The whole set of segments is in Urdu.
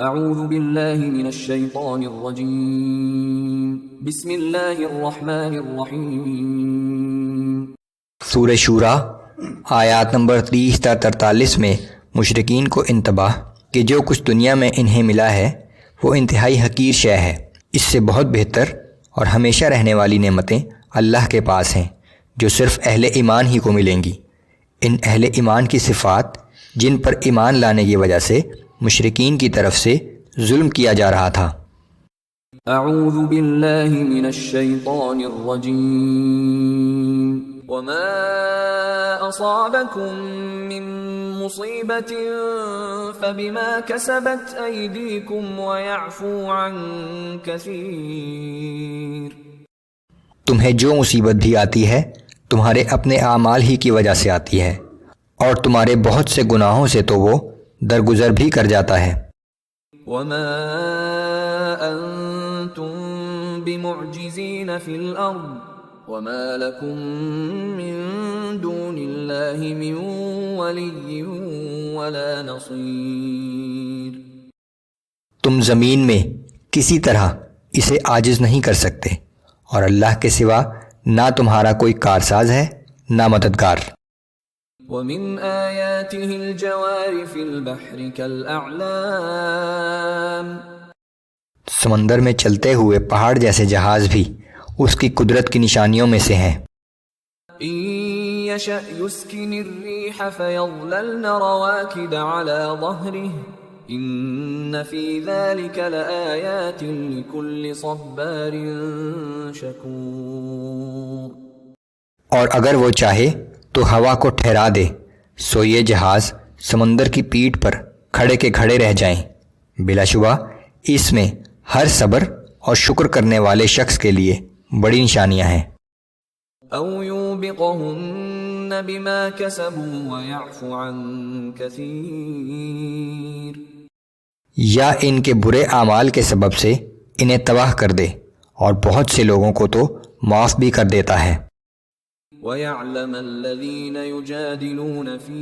اعوذ باللہ من الشیطان الرجیم بسم اللہ الرحمن الرحیم۔ سورہ شورا آیات نمبر 30 تا 43 میں مشرکین کو انتباہ کہ جو کچھ دنیا میں انہیں ملا ہے وہ انتہائی حقیر شے ہے، اس سے بہت بہتر اور ہمیشہ رہنے والی نعمتیں اللہ کے پاس ہیں جو صرف اہل ایمان ہی کو ملیں گی۔ ان اہل ایمان کی صفات جن پر ایمان لانے کی وجہ سے مشرکین کی طرف سے ظلم کیا جا رہا تھا۔ اعوذ باللہ من الشیطان الرجیم۔ وما اصابکم من مصیبت فبما کسبت ایدیکم ویعفو عن کثیر۔ تمہیں جو مصیبت بھی آتی ہے تمہارے اپنے اعمال ہی کی وجہ سے آتی ہے، اور تمہارے بہت سے گناہوں سے تو وہ درگزر بھی کر جاتا ہے۔ وما انتم بمعجزین فی الارض وما لکم من دون اللہ من ولی ولا نصیر۔ تم زمین میں کسی طرح اسے عاجز نہیں کر سکتے، اور اللہ کے سوا نہ تمہارا کوئی کارساز ہے نہ مددگار۔ ومن آیاته الجوار فی البحر کالأعلام۔ سمندر میں چلتے ہوئے پہاڑ جیسے جہاز بھی اس کی قدرت کی نشانیوں میں سے ہیں۔ ان یشأ یسکن الریح فیظللن رواکد علی ظہرہ ان فی ذلک لآیات لکل صبار شکور۔ اور اگر وہ چاہے تو ہوا کو ٹھہرا دے، سو یہ جہاز سمندر کی پیٹھ پر کھڑے کے کھڑے رہ جائیں، بلا شبہ اس میں ہر صبر اور شکر کرنے والے شخص کے لیے بڑی نشانیاں ہیں۔ او یوبقہن بما کسبوا ویعفو عن کثیر۔ یا ان کے برے اعمال کے سبب سے انہیں تباہ کر دے اور بہت سے لوگوں کو تو معاف بھی کر دیتا ہے۔ وَيَعْلَمَ الَّذِينَ يُجَادِلُونَ فِي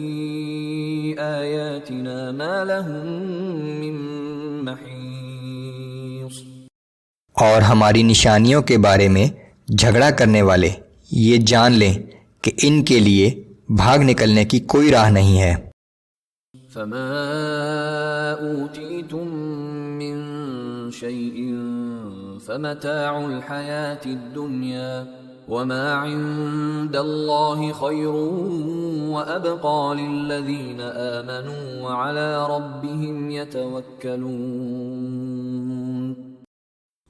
آيَاتِنَا مَا لَهُم مِّن مَّحِيصٍ۔ اور ہماری نشانیوں کے بارے میں جھگڑا کرنے والے یہ جان لیں کہ ان کے لیے بھاگ نکلنے کی کوئی راہ نہیں ہے۔ فَمَا أُوتِيتُم مِّن شَيْءٍ فَمَتَاعُ الْحَيَاةِ الدُّنْيَا وما عند اللہ خیر وابقى للذین آمنوا وعلى ربهم يتوکلون۔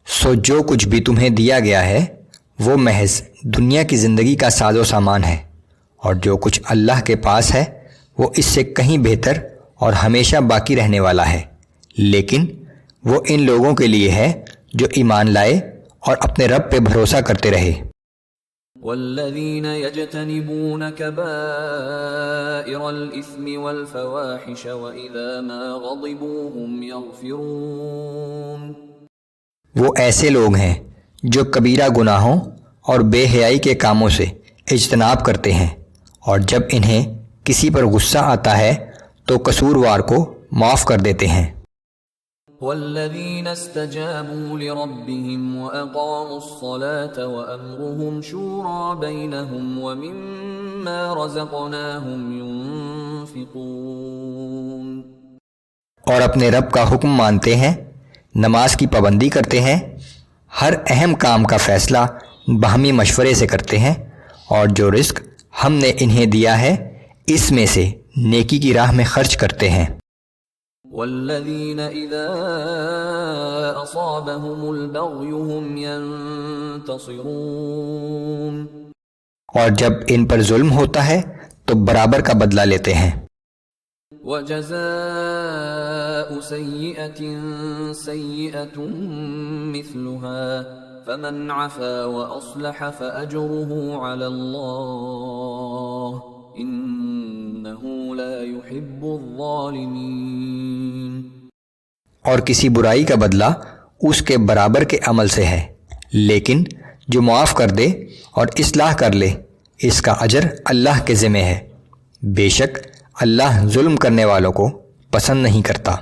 سو جو کچھ بھی تمہیں دیا گیا ہے وہ محض دنیا کی زندگی کا ساز و سامان ہے، اور جو کچھ اللہ کے پاس ہے وہ اس سے کہیں بہتر اور ہمیشہ باقی رہنے والا ہے، لیکن وہ ان لوگوں کے لیے ہے جو ایمان لائے اور اپنے رب پہ بھروسہ کرتے رہے۔ والذین یجتنبون کبائر الاثم والفواحش واذا ما غضبوا هم یغفرون۔ وہ ایسے لوگ ہیں جو کبیرہ گناہوں اور بے حیائی کے کاموں سے اجتناب کرتے ہیں، اور جب انہیں کسی پر غصہ آتا ہے تو قصوروار کو معاف کر دیتے ہیں۔ والذین استجابوا لربهم واقاموا الصلاة وامرهم شورى بینهم ومما رزقناهم ينفقون۔ اور اپنے رب کا حکم مانتے ہیں، نماز کی پابندی کرتے ہیں، ہر اہم کام کا فیصلہ باہمی مشورے سے کرتے ہیں، اور جو رزق ہم نے انہیں دیا ہے اس میں سے نیکی کی راہ میں خرچ کرتے ہیں۔ والذین اذا اصابهم البغی هم ینتصرون۔ اور جب ان پر ظلم ہوتا ہے تو برابر کا بدلہ لیتے ہیں۔ وجزاء سیئۃ سیئۃ مثلها فمن عفا واصلح فاجره علی اللہ انہ لا يحب الظالمین۔ اور کسی برائی کا بدلہ اس کے برابر کے عمل سے ہے، لیکن جو معاف کر دے اور اصلاح کر لے اس کا اجر اللہ کے ذمہ ہے، بے شک اللہ ظلم کرنے والوں کو پسند نہیں کرتا۔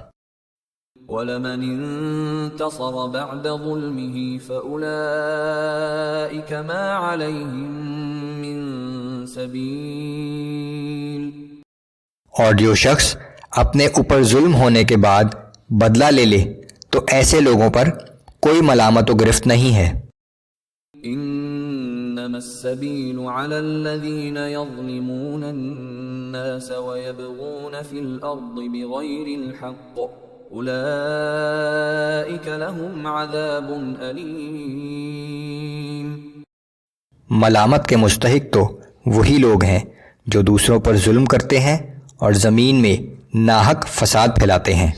وَلَمَنِ انتصر بعد ظلمه فأولئك ما عليهم من سبيل. اور جو شخص اپنے اوپر ظلم ہونے کے بعد بدلہ لے لے تو ایسے لوگوں پر کوئی ملامت و گرفت نہیں ہے. انما السبيل على الذين يظلمون الناس ويبغون في الارض بغير الحق اولئك لهم عذاب الیم. ملامت کے مستحق تو وہی لوگ ہیں جو دوسروں پر ظلم کرتے ہیں اور زمین میں ناحق فساد پھیلاتے ہیں.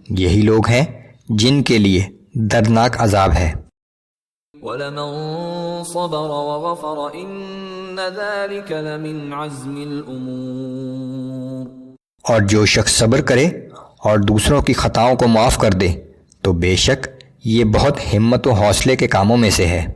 یہی لوگ ہیں جن کے لیے دردناک عذاب ہے. وَلَمَن صَبَرَ وَغَفَرَ إِنَّ ذَلِكَ لَمِنْ عَزْمِ الْأُمُورِ. اور جو شخص صبر کرے اور دوسروں کی خطاؤں کو معاف کر دے تو بے شک یہ بہت ہمت و حوصلے کے کاموں میں سے ہے.